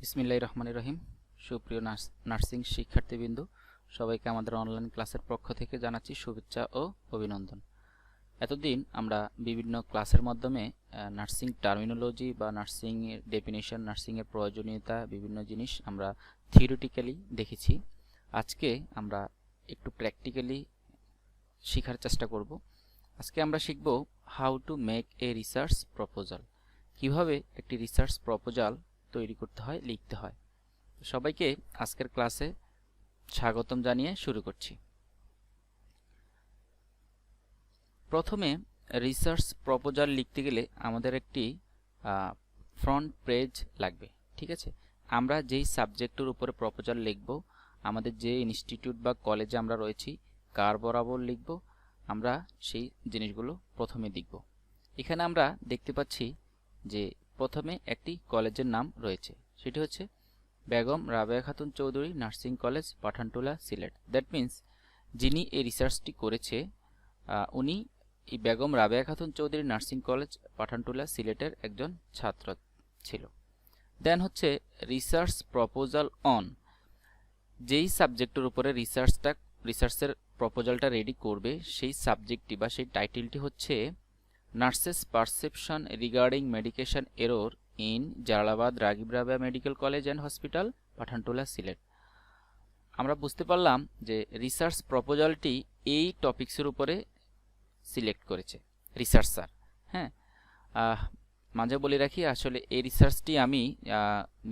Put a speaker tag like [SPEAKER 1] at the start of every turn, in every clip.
[SPEAKER 1] বিসমিল্লাহির রহমানির রহিম। সুপ্রিয় নার্সিং শিক্ষার্থীবৃন্দ, সবাইকে আমাদের অনলাইন ক্লাসের পক্ষ থেকে জানাচ্ছি শুভেচ্ছা ও অভিনন্দন। এতদিন আমরা বিভিন্ন ক্লাসের মাধ্যমে নার্সিং টার্মিনোলজি বা নার্সিং এর ডেফিনেশন, নার্সিং এর প্রয়োজনীয়তা, বিভিন্ন জিনিস আমরা থিওরিটিক্যালি দেখেছি। আজকে আমরা একটু প্র্যাকটিক্যালি শেখার চেষ্টা করব। আজকে আমরা শিখব how to make a research proposal, কিভাবে একটি রিসার্চ প্রপোজাল তৈরি করতে হয়, লিখতে হয়। সবাইকে আজকের ক্লাসে স্বাগতম জানিয়ে শুরু করছি। প্রথমে রিসার্চ প্রপোজাল লিখতে গেলে আমাদের একটি ফ্রন্ট পেজ লাগবে, ঠিক আছে। আমরা যেই সাবজেক্টের উপরে প্রপোজাল লিখব, আমাদের যে ইনস্টিটিউট বা কলেজে আমরা রয়েছি কার বরাবর লিখব, আমরা সেই জিনিসগুলো প্রথমে লিখব। এখানে আমরা দেখতে পাচ্ছি যে প্রথমে একটি কলেজের নাম রয়েছে, সেটি হচ্ছে Begum Rabeya Khatun Chowdhury nursing college, Pathantula, Sylhet. That means যিনি এই রিসার্চটি করেছে উনি এই বেগম রাবেয়া খাতুন চৌধুরী নার্সিং কলেজ, পাঠানটুলা, সিলেটের একজন ছাত্র ছিল। দেন হচ্ছে রিসার্চ প্রপোজাল অন, যেই সাবজেক্টের উপরে রিসার্চের প্রপোজালটা রেডি করবে সেই সাবজেক্টটি বা সেই টাইটেলটি হচ্ছে nurses perception regarding medication error in Jalalabad Ragib Rabeya medical college and hospital, Pathantula, Sylhet. আমরা বুঝতে পারলাম যে রিসার্চ প্রপোজালটি এই টপিকসের উপরে সিলেক্ট করেছে রিসার্চার। হ্যাঁ, মাঝে বলে রাখি, আসলে এই রিসার্চটি আমি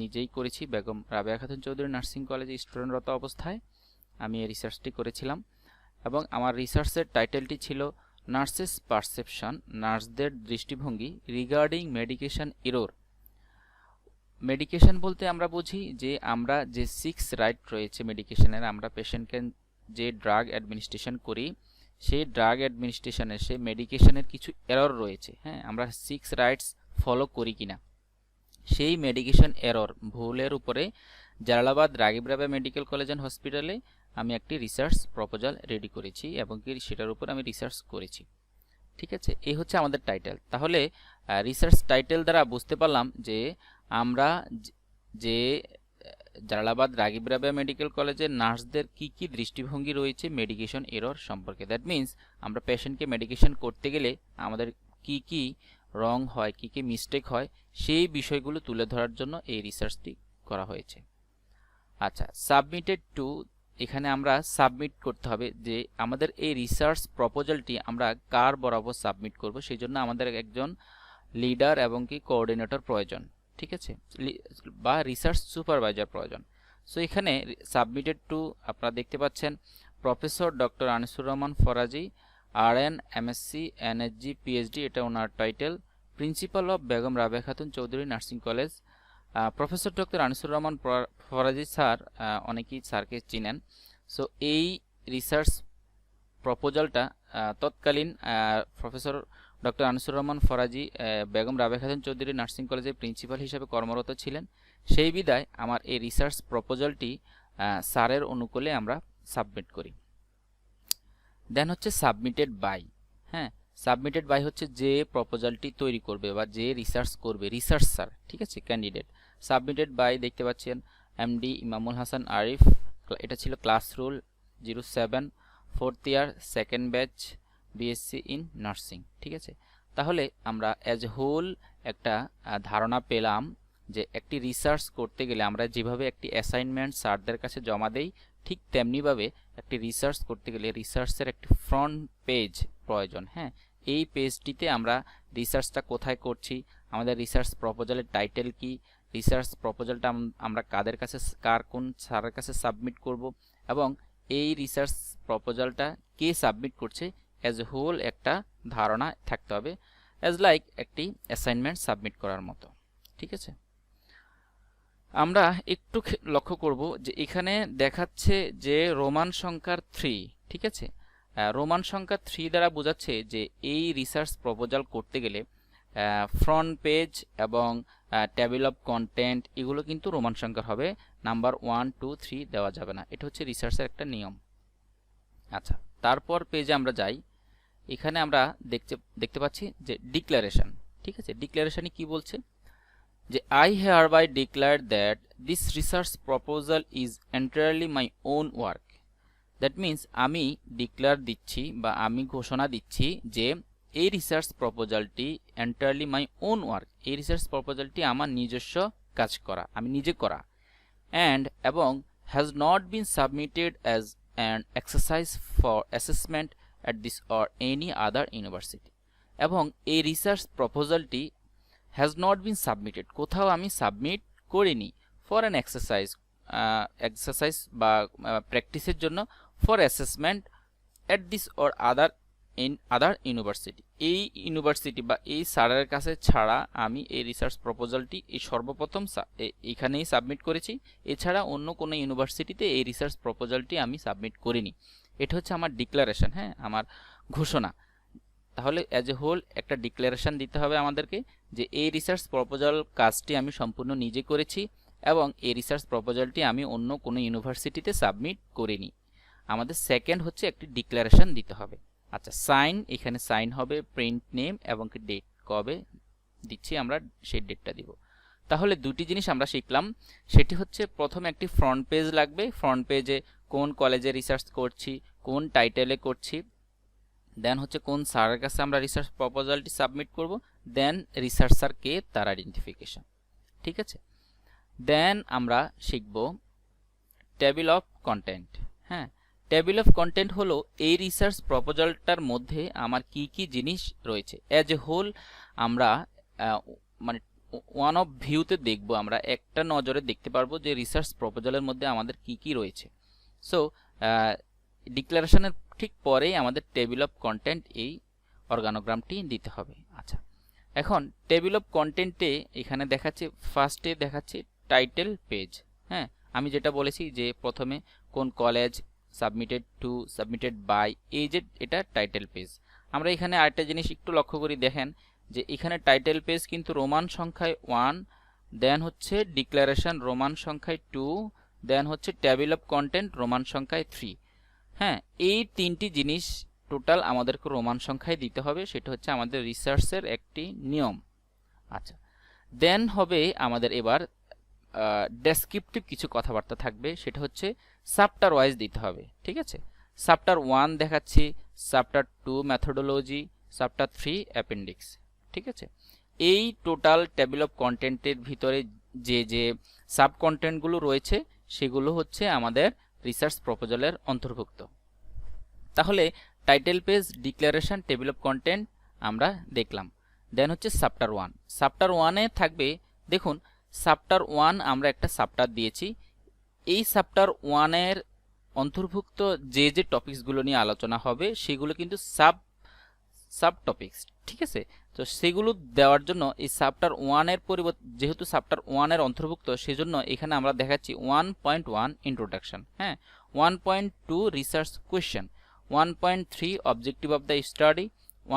[SPEAKER 1] নিজেই করেছি। বেগম রাবেয়া খাতুন চৌধুরী নার্সিং কলেজে স্টুডেন্টরত অবস্থায় আমি এই রিসার্চটি করেছিলাম এবং আমার রিসার্চের টাইটেলটি ছিল নার্সেস পারসেপশন, নার্সদের দৃষ্টিভঙ্গি রিগার্ডিং মেডিকেশন এরর। মেডিকেশন বলতে আমরা বুঝি যে আমরা যে 6 রাইট রয়েছে মেডিকেশনের, আমরা পেশেন্টকে যে ড্রাগ অ্যাডমিনিস্ট্রেশন করি সেই ড্রাগ অ্যাডমিনিস্ট্রেশনের সেই মেডিকেশনের কিছু এরর রয়েছে। হ্যাঁ, আমরা 6 রাইটস ফলো করি কিনা, সেই মেডিকেশন এরর ভুলের উপরে Jalalabad Ragib Rabeya medical college and হসপিটালে আমি একটি রিসার্চ প্রপোজাল রেডি করেছি এবং কি সেটার উপর আমি রিসার্চ করেছি, ঠিক আছে। এই হচ্ছে আমাদের টাইটেল। তাহলে রিসার্চ টাইটেল দ্বারা বুঝতে পারলাম যে আমরা যে জালালাবাদ রাগিব রাবেয়া মেডিকেল কলেজের নার্সদের কি কি দৃষ্টিভঙ্গি রয়েছে মেডিকেশন এরর সম্পর্কে। দ্যাট মিন্স আমরা পেশেন্টকে মেডিকেশন করতে গেলে আমাদের কি কি রং হয়, কি কি মিস্টেক হয়, সেই বিষয়গুলো তুলে ধরার জন্য এই রিসার্চটি করা হয়েছে। আচ্ছা, সাবমিটেড টু, এখানে আমরা সাবমিট করতে হবে যে আমাদের এই রিসার্চ প্রপোজালটি আমরা কার বরাবর সাবমিট করব, সেই জন্য আমাদের একজন লিডার এবং কি কোঅর্ডিনেটর প্রয়োজন, ঠিক আছে, বা রিসার্চ সুপারভাইজার প্রয়োজন। সো এখানে সাবমিটেড টু আপনারা দেখতে পাচ্ছেন professor doctor Anisur Rahman Faraji, RN, MSc, NSG, PhD, এটা ওনার title. Principal of Begum Rabeya Khatun Chowdhury nursing college. Professor doctor Anisur Rahman Faraji sir, অনেকেই স্যারকে চিনেন। সো এই রিসার্চ প্রপোজালটা তৎকালীন professor doctor Anisur Rahman Faraji Begum Rabeya Khatun Chowdhury nursing কলেজের প্রিন্সিপাল হিসেবে কর্মরত ছিলেন। সেই বিদায় আমার এই রিসার্চ প্রপোজালটি স্যারের অনুকূলে আমরা সাবমিট করি। দেন হচ্ছে সাবমিটেড বাই। হ্যাঁ, সাবমিটেড বাই হচ্ছে যে প্রপোজালটি তৈরি করবে বা যে রিসার্চ করবে, রিসার্চার, ঠিক আছে, ক্যান্ডিডেট। সাবমিটেড বাই দেখতে পাচ্ছেন MD ইমামুল হাসান আরিফ, এটা ছিল class rule 07, 4th year, 2nd batch, BSc in nursing, ঠিক আছে। তাহলে আমরা অ্যাজ হোল একটা ধারণা পেলাম যে একটি রিসার্চ করতে গেলে আমরা যেভাবে একটি অ্যাসাইনমেন্ট স্যারদের কাছে জমা দেই, ঠিক তেমনিভাবে একটি রিসার্চ করতে গেলে রিসার্চের একটি ফ্রন্ট পেজ প্রয়োজন। হ্যাঁ, এই পেজটিতে আমরা রিসার্চটা কোথায় করছি, আমাদের রিসার্চ প্রপোজালের টাইটেল কি, রিসার্চ প্রপোজালটা আমরা কোন স্যারের কাছে সাবমিট করব এবং এই রিসার্চ প্রপোজালটা কে সাবমিট করছে, অ্যাজ এ হোল একটা ধারণা থাকতে হবে, অ্যাজ লাইক একটি অ্যাসাইনমেন্ট সাবমিট করার মতো, ঠিক আছে। আমরা একটু লক্ষ্য করব যে এখানে দেখাচ্ছে যে রোমান সংখ্যার 3, ঠিক আছে। রোমান সংখ্যা 3 দ্বারা বোঝাচ্ছে যে এই রিসার্চ প্রপোজাল করতে গেলে ফ্রন্ট পেজ এবং টেবিল অফ কন্টেন্ট এগুলো কিন্তু রোমান সংখ্যার হবে, নাম্বার 1, 2, 3 দেওয়া যাবে না। এটা হচ্ছে রিসার্চের একটা নিয়ম। আচ্ছা, তারপর পেজে আমরা যাই। এখানে আমরা দেখতে পাচ্ছি যে ডিক্লারেশন, ঠিক আছে। ডিক্লারেশনে কি বলছে যে I hereby declare that this research proposal is entirely my own work. That means আমি ডিক্লেয়ার দিচ্ছি বা আমি ঘোষণা দিচ্ছি যে এই রিসার্চ প্রপোজালটি এন্টায়ারলি মাই ওন ওয়ার্ক, এই রিসার্চ প্রপোজালটি আমার নিজস্ব কাজ করা, আমি নিজে করা, এবং has not been submitted as an exercise for assessment at this or any other university. এবং এই রিসার্চ প্রপোজালটি হ্যাজ নট বিন সাবমিটেড, কোথাও আমি সাবমিট করিনি, ফর অ্যান এক্সারসাইজ বা প্র্যাকটিসের জন্য, for assessment at this or other university, এই ইউনিভার্সিটি বা এই স্যারের কাছে ছাড়া আমি এই রিসার্চ প্রপোজালটি এই সর্বপ্রথম এখানেই সাবমিট করেছি, এছাড়া অন্য কোনো ইউনিভার্সিটিতে এই রিসার্চ প্রপোজালটি আমি সাবমিট করিনি। এটা হচ্ছে আমার ডিক্লারেশন, হ্যাঁ, আমার ঘোষণা। তাহলে অ্যাজ এ হোল একটা ডিক্লারেশন দিতে হবে আমাদেরকে যে এই রিসার্চ প্রপোজাল কাজটি আমি সম্পূর্ণ নিজে করেছি এবং এই রিসার্চ প্রপোজালটি আমি অন্য কোনো ইউনিভার্সিটিতে সাবমিট করিনি। আমাদের সেকেন্ড হচ্ছে একটি ডিক্লারেশন দিতে হবে। আচ্ছা, সাইন, এখানে সাইন হবে, প্রিন্ট নেম এবং ডেট, কবে দিচ্ছি আমরা সেই ডেটটা দিব। তাহলে দুটি জিনিস আমরা শিখলাম, সেটি হচ্ছে প্রথমে একটি ফ্রন্ট পেজ লাগবে, ফ্রন্ট পেজে কোন কলেজে রিসার্চ করছি, কোন টাইটেলে করছি, দেন হচ্ছে কোন স্যারের কাছে আমরা রিসার্চ প্রপোজালটি সাবমিট করব, দেন রিসার্চার কে, তার আইডেন্টিফিকেশন। ঠিক আছে, দেন আমরা শিখব টেবিল অফ কন্টেন্ট। হ্যাঁ, টেবিল অফ কন্টেন্ট হলো এই রিসার্চ প্রপোজালটার মধ্যে আমার কি কি জিনিস রয়েছে। অ্যাজ এ হোল আমরা মানে ওয়ান অফ ভিউতে দেখব, আমরা একটা নজরে দেখতে পারবো যে রিসার্চ প্রপোজালের মধ্যে আমাদের কি কি রয়েছে। সো ডিক্লারেশনের ঠিক পরেই আমাদের টেবিল অফ কন্টেন্ট এই অর্গানোগ্রামটি দিতে হবে। আচ্ছা, এখন টেবিল অফ কন্টেন্টে এখানে দেখাচ্ছে, ফার্স্টে দেখাচ্ছে টাইটেল পেজ। হ্যাঁ, আমি যেটা বলেছি যে প্রথমে কোন college, submitted to, submitted by, এই যে এটা টাইটেল পেজ। আমরা এখানে আরেকটা জিনিস একটু লক্ষ্য করি, দেখেন যে এখানে টাইটেল পেজ কিন্তু রোমান সংখ্যায় 1, দেন হচ্ছে ডিক্লারেশন রোমান সংখ্যায় 2, দেন হচ্ছে টেবিল অফ কন্টেন্ট রোমান সংখ্যায় 3। হ্যাঁ, এই তিনটি জিনিস টোটাল আমাদেরকে রোমান সংখ্যায় দিতে হবে, সেটা হচ্ছে আমাদের রিসার্চের একটি নিয়ম। আচ্ছা, দেন হবে আমাদের এবার ডেসক্রিপটিভ কিছু কথাবার্তা থাকবে, সেটা হচ্ছে চ্যাপ্টার ওয়াইজ দিতে হবে। ঠিক আছে, চ্যাপ্টার 1 দেখাচ্ছি, চ্যাপ্টার 2 মেথোডোলজি, চ্যাপ্টার 3 অ্যাপেন্ডিক্স। ঠিক আছে, এই টোটাল টেবিল অফ কন্টেন্টের ভিতরে যে যে সাব কন্টেন্টগুলো রয়েছে সেগুলো হচ্ছে আমাদের রিসার্চ প্রপোজালের অন্তর্ভুক্ত। তাহলে title page, declaration, table of content আমরা দেখলাম। দেন হচ্ছে চ্যাপ্টার 1। চ্যাপ্টার 1-এ থাকবে, দেখুন চ্যাপ্টার 1 আমরা একটা চ্যাপ্টার দিয়েছি, এই চ্যাপ্টার 1-এর অন্তর্ভুক্ত যে যে টপিকসগুলো নিয়ে আলোচনা হবে সেগুলো কিন্তু সাব টপিকস। ঠিক আছে, তো সেগুলো দেওয়ার জন্য এই চ্যাপ্টার 1-এর পরিবর্তে, যেহেতু চ্যাপ্টার 1-এর অন্তর্ভুক্ত, সেজন্য এখানে আমরা দেখাচ্ছি 1.1 ইন্ট্রোডাকশন, হ্যাঁ, 1.2 research question, 1.3 objective of the study,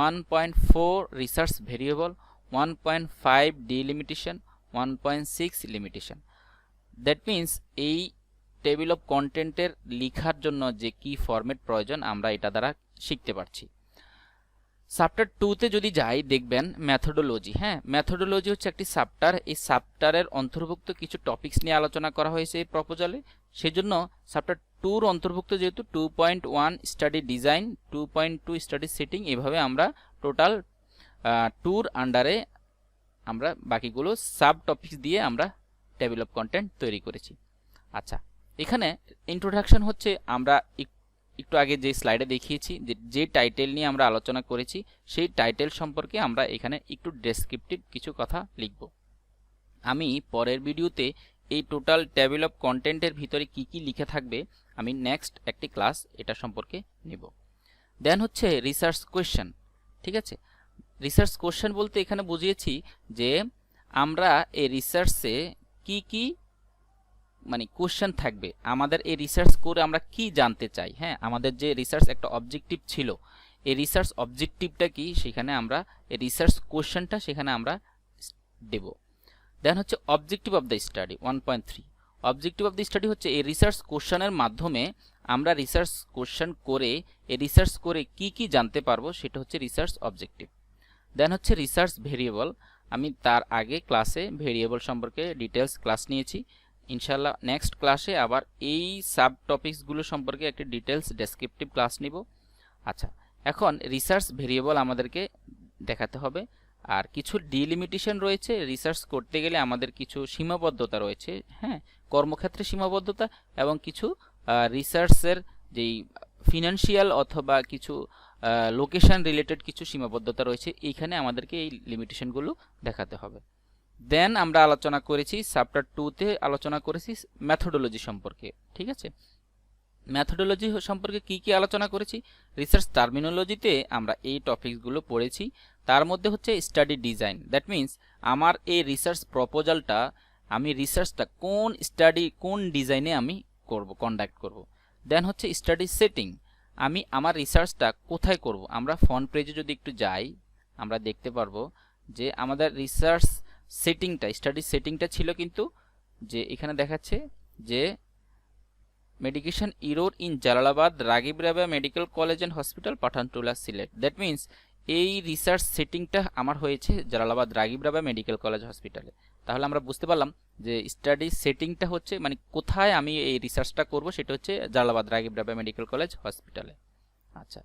[SPEAKER 1] 1.4 research variable, 1.5 delimitation, 1.6 limitation. That means এই টেবিল অফ কন্টেন্টের লেখার জন্য যে কি ফরম্যাট প্রয়োজন আমরা এটা দ্বারা শিখতে পারছি। চ্যাপ্টার 2-তে যদি যাই, দেখবেন মেথোডোলজি। হ্যাঁ, মেথোডোলজি হচ্ছে একটি চ্যাপ্টার, এই চ্যাপ্টারের অন্তর্ভুক্ত কিছু টপিকস নিয়ে আলোচনা করা হয়েছে এই প্রপোজালে, সেজন্য চ্যাপ্টার 2-র অন্তর্ভুক্ত যেহেতু 2.1 স্টাডি ডিজাইন, 2.2 স্টাডি সেটিং, এভাবে আমরা টোটাল 2-র আন্ডারে আমরা বাকিগুলো সাব টপিকস দিয়ে আমরা টেবিল অফ কন্টেন্ট তৈরি করেছি। আচ্ছা, এখানে ইন্ট্রোডাকশন হচ্ছে আমরা একটু আগে যে স্লাইডে দেখিয়েছি যে টাইটেল নিয়ে আমরা আলোচনা করেছি সেই টাইটেল সম্পর্কে আমরা এখানে একটু ডেসক্রিপটিভ কিছু কথা লিখব। আমি পরের ভিডিওতে এই টোটাল টেবিল অফ কন্টেন্টের ভিতরে কি কি লিখে থাকবে আমি নেক্সট একটি ক্লাস এটা সম্পর্কে নেব। দেন হচ্ছে রিসার্চ কোয়েশ্চেন। ঠিক আছে, রিসার্চ কোয়েশ্চেন বলতে এখানে বুঝিয়েছি যে আমরা এই রিসার্চে কি কি মানে কোশ্চেন থাকবে, আমাদের এই রিসার্চ করে আমরা কি জানতে চাই। হ্যাঁ, আমাদের যে রিসার্চ একটা অবজেক্টিভ ছিল, এই রিসার্চ অবজেক্টিভটা কি, সেখানে আমরা এই রিসার্চ কোশ্চেনটা সেখানে আমরা দেব। দেন হচ্ছে objective of the study 1.3। Objective of the study হচ্ছে এই রিসার্চ কোশ্চেনের মাধ্যমে আমরা রিসার্চ কোশ্চেন করে এই রিসার্চ করে কি কি জানতে পারবো, সেটা হচ্ছে রিসার্চ অবজেক্টিভ। দেন হচ্ছে রিসার্চ ভেরিয়েবল, আমি তার আগে ক্লাসে ভেরিয়েবল সম্পর্কে ডিটেলস ক্লাস নিয়েছি। ইনশাল্লাহ নেক্সট ক্লাসে আবার এই সাব টপিকসগুলো সম্পর্কে একটি ডিটেলস ডেসক্রিপটিভ ক্লাস নিব। আচ্ছা, এখন রিসার্চ ভেরিয়েবল আমাদেরকে দেখাতে হবে, আর কিছু ডিলিমিটেশন রয়েছে। রিসার্চ করতে গেলে আমাদের কিছু সীমাবদ্ধতা রয়েছে, হ্যাঁ, কর্মক্ষেত্রে সীমাবদ্ধতা এবং কিছু রিসার্চের যেই ফিনান্সিয়াল অথবা কিছু লোকেশন রিলেটেড কিছু সীমাবদ্ধতা রয়েছে, এইখানে আমাদেরকে এই লিমিটেশনগুলো দেখাতে হবে। দেন আমরা আলোচনা করেছি চ্যাপ্টার 2-তে আলোচনা করেছি মেথোডোলজি সম্পর্কে, ঠিক আছে। মেথোডোলজি সম্পর্কে কি কি আলোচনা করেছি? রিসার্চ টার্মিনোলজিতে আমরা এই টপিকসগুলো পড়েছি। তার মধ্যে হচ্ছে স্টাডি ডিজাইন, দ্যাট মিন্স আমার এই রিসার্চ প্রপোজালটা, আমি রিসার্চটা কোন ডিজাইনে আমি কন্ডাক্ট করব। দেন হচ্ছে স্টাডি সেটিং, আমি আমার রিসার্চটা কোথায় করব। আমরা ফ্রন্ট পেজে যদি একটু যাই, আমরা দেখতে পারবো যে আমাদের রিসার্চ সেটিংটা, স্টাডি সেটিংটা ছিল কিন্তু যে এখানে দেখাচ্ছে যে medication error in Jalalabad Ragib Rabeya medical college and hospital Pathantula Sylhet. That means এই রিসার্চ সেটিংটা আমার হয়েছে জালালাবাদ রাগিব রাবেয়া মেডিকেল কলেজ হসপিটালে। তাহলে আমরা বুঝতে পারলাম যে স্টাডি সেটিংটা হচ্ছে মানে কোথায় আমি এই রিসার্চটা করব, সেটা হচ্ছে জালালাবাদ রাগিব রাবেয়া মেডিকেল কলেজ হসপিটালে। আচ্ছা,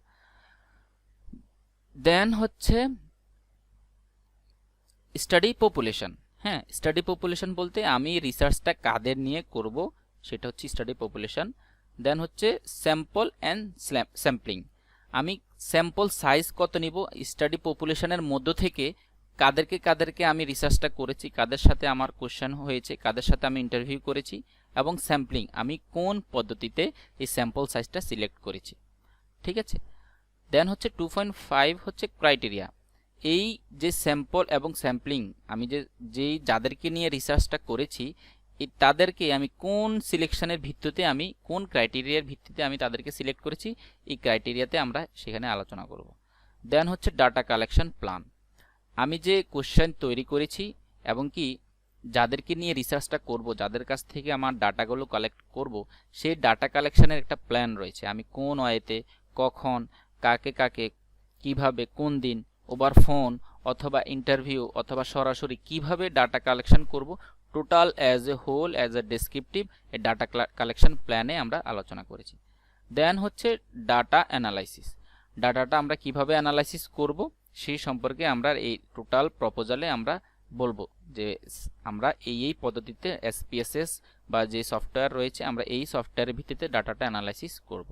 [SPEAKER 1] দেন হচ্ছে স্টাডি পপুলেশন। হ্যাঁ, স্টাডি পপুলেশন বলতে আমি রিসার্চটা কাদের নিয়ে করব সেটা হচ্ছে স্টাডি পপুলেশন। দেন হচ্ছে স্যাম্পল অ্যান্ড স্যাম্পলিং, আমি স্যাম্পল সাইজ কত নিব, স্টাডি পপুলেশনের মধ্য থেকে কাদেরকে আমি রিসার্চটা করেছি, কাদের সাথে আমার কোশ্চেন হয়েছে, কাদের সাথে আমি ইন্টারভিউ করেছি, এবং স্যাম্পলিং আমি কোন পদ্ধতিতে এই স্যাম্পল সাইজটা সিলেক্ট করেছি, ঠিক আছে। দেন হচ্ছে 2.5 হচ্ছে ক্রাইটেরিয়া, এই যে স্যাম্পল এবং স্যাম্পলিং আমি যাদেরকে নিয়ে রিসার্চটা করেছি তাদেরকে আমি কোন সিলেকশনের ভিত্তিতে, আমি কোন ক্রাইটেরিয়ার ভিত্তিতে আমি তাদেরকে সিলেক্ট করেছি, এই ক্রাইটেরিয়াতে আমরা সেখানে আলোচনা করব। দেন হচ্ছে ডাটা কালেকশন প্ল্যান, আমি যে কোশ্চেন তৈরি করেছি এবং কি যাদেরকে নিয়ে রিসার্চটা করব, যাদের কাছ থেকে আমার ডাটাগুলো কালেক্ট করব, সেই ডাটা কালেকশনের একটা প্ল্যান রয়েছে। আমি কোন ওয়েতে, কখন, কাকে কিভাবে, কোন দিন, ওভার ফোন অথবা ইন্টারভিউ অথবা সরাসরি কিভাবে ডাটা কালেকশন করব, total as a whole as a descriptive এই ডাটা কালেকশন প্ল্যানে আমরা আলোচনা করেছি। দেন হচ্ছে ডাটা অ্যানালাইসিস, ডাটাটা আমরা কিভাবে অ্যানালাইসিস করব সেই সম্পর্কে আমরা এই টোটাল প্রপোজালে আমরা বলবো যে আমরা এই পদ্ধতিতে SPSS বা যে সফটওয়্যার রয়েছে আমরা এই সফটওয়্যারের ভিত্তিতে ডাটাটা অ্যানালাইসিস করব।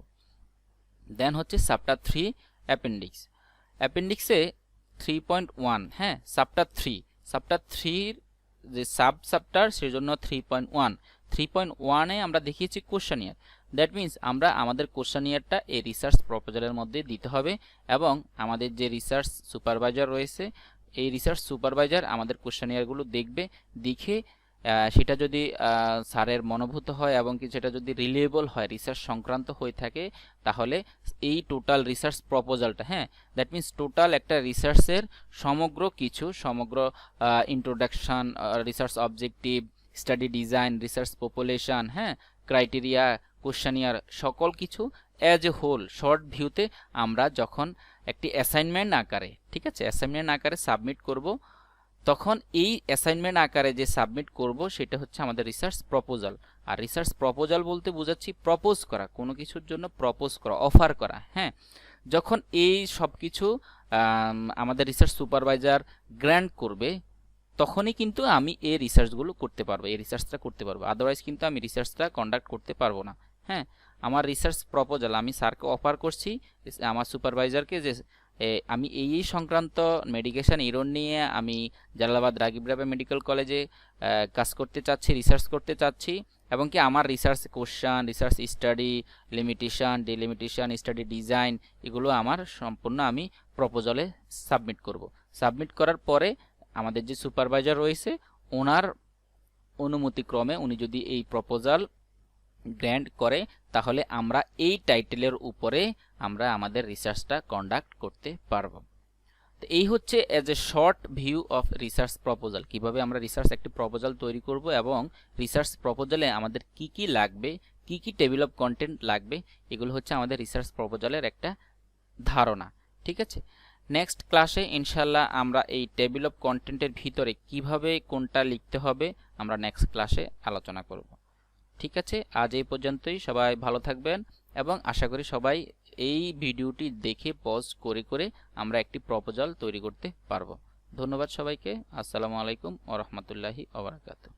[SPEAKER 1] দেন হচ্ছে চ্যাপ্টার 3 অ্যাপেন্ডিক্স, অ্যাপেন্ডিক্সে 3.1, হ্যাঁ চ্যাপ্টার 3 যে সাব চ্যাপ্টার সেজন্য 3.1 আমরা দেখিয়েছি কোশ্চেনিয়ার। দ্যাট মিন্স আমরা আমাদের কোশ্চেনিয়ারটা এই রিসার্চ প্রপোজালের মধ্যে দিতে হবে এবং আমাদের যে রিসার্চ সুপারভাইজার রয়েছে এই রিসার্চ সুপারভাইজার আমাদের কোশ্চেনিয়ারগুলো দেখে সেটা যদি স্যারের মনোভূত হয় এবং কি সেটা যদি রিলিয়েবল হয়, রিসার্চ সংক্রান্ত হয়ে থাকে, তাহলে এই টোটাল রিসার্চ প্রপোজালটা, হ্যাঁ দ্যাট মিন্স টোটাল একটা রিসার্চের সমগ্র introduction, research objective, study design, research population, হ্যাঁ ক্রাইটেরিয়া, কোশ্চেনিয়ার, সকল কিছু অ্যাজ এ হোল শর্ট ভিউতে আমরা যখন একটি অ্যাসাইনমেন্ট আকারে, ঠিক আছে, অ্যাসাইনমেন্ট আকারে সাবমিট করব, তখন এই অ্যাসাইনমেন্ট আকারে যে সাবমিট করব সেটা হচ্ছে আমাদের রিসার্চ প্রপোজাল। আর রিসার্চ প্রপোজাল বলতে বোঝাচ্ছি প্রপোজ করা, কোনো কিছুর জন্য প্রপোজ করা, অফার করা। হ্যাঁ, যখন এই সব কিছু আমাদের রিসার্চ সুপারভাইজার গ্র্যান্ট করবে তখনই কিন্তু আমি এই রিসার্চগুলো করতে পারবো, এই রিসার্চটা করতে পারবো, আদারওয়াইজ কিন্তু আমি রিসার্চটা কন্ডাক্ট করতে পারবো না। হ্যাঁ, আমার রিসার্চ প্রপোজাল আমি স্যারকে অফার করছি, আমার সুপারভাইজারকে, যে আমি এই সংক্রান্ত মেডিকেশন ইরোর নিয়ে আমি জালালাবাদ রাগিব রাবেয়া মেডিকেল কলেজে কাজ করতে চাচ্ছি, রিসার্চ করতে চাচ্ছি, এবং কি আমার research question, research study, limitation, delimitation, study design, এগুলো আমার সম্পূর্ণ আমি প্রপোজালে সাবমিট করব। সাবমিট করার পরে আমাদের যে সুপারভাইজার রয়েছে ওনার অনুমতিক্রমে উনি যদি এই প্রপোজাল গ্র্যান্ট করে তাহলে আমরা এই টাইটেলের উপরে আমরা আমাদের রিসার্চটা কন্ডাক্ট করতে পারবো। তো এই হচ্ছে as a short view of research proposal, কিভাবে আমরা রিসার্চ একটি প্রপোজাল তৈরি করব এবং রিসার্চ প্রপোজালে আমাদের কি লাগবে, কি টেবিল অফ কন্টেন্ট লাগবে, এগুলো হচ্ছে আমাদের রিসার্চ প্রপোজালের একটা ধারণা। ঠিক আছে, নেক্সট ক্লাসে ইনশাল্লাহ আমরা এই টেবিল অফ কন্টেন্টের ভিতরে কিভাবে কোনটা লিখতে হবে আমরা নেক্সট ক্লাসে আলোচনা করব। ঠিক আছে, আজ এই পর্যন্তই। সবাই ভালো থাকবেন এবং আশা করি সবাই এই ভিডিওটি দেখে পজ করে করে আমরা একটি প্রপোজাল তৈরি করতে পারবো। ধন্যবাদ সবাইকে। আসসালামু আলাইকুম ওয়া রাহমাতুল্লাহি ওয়া বারাকাতুহু।